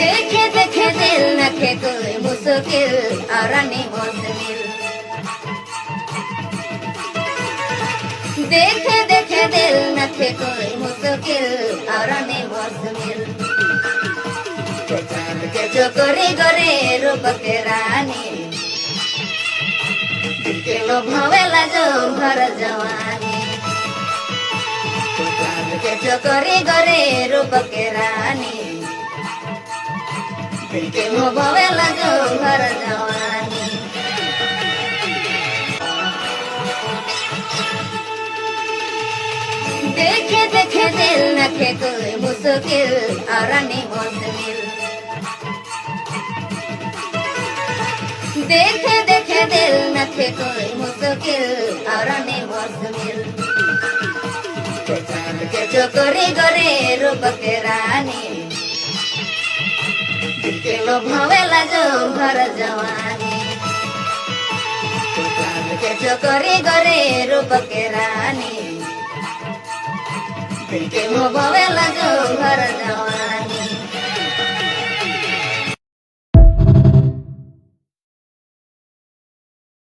देखे देखे दिल नखे कोई मुश्किल और मुश्किल देखे देखे दिल नखे कोई मुश्किल और मुश्किल चांद के चोकरी गोरे रूप के रानी दिल के लोभावेला जो भर जवानी चांद के चोकरी गोरे रूप के रानी दिल के लोभावेला जो भर जवानी देखे देखे दिल नखे कोई मुश्किल और मुश्किल देखे देखे दिल नखे कोई मुश्किल और मुश्किल चांद के चोकरी गोरे रूप के रानी दिल के लोभावेला जो भर जवानी चांद के चोकरी गोरे रूप के रानी दिल के लोभावेला जो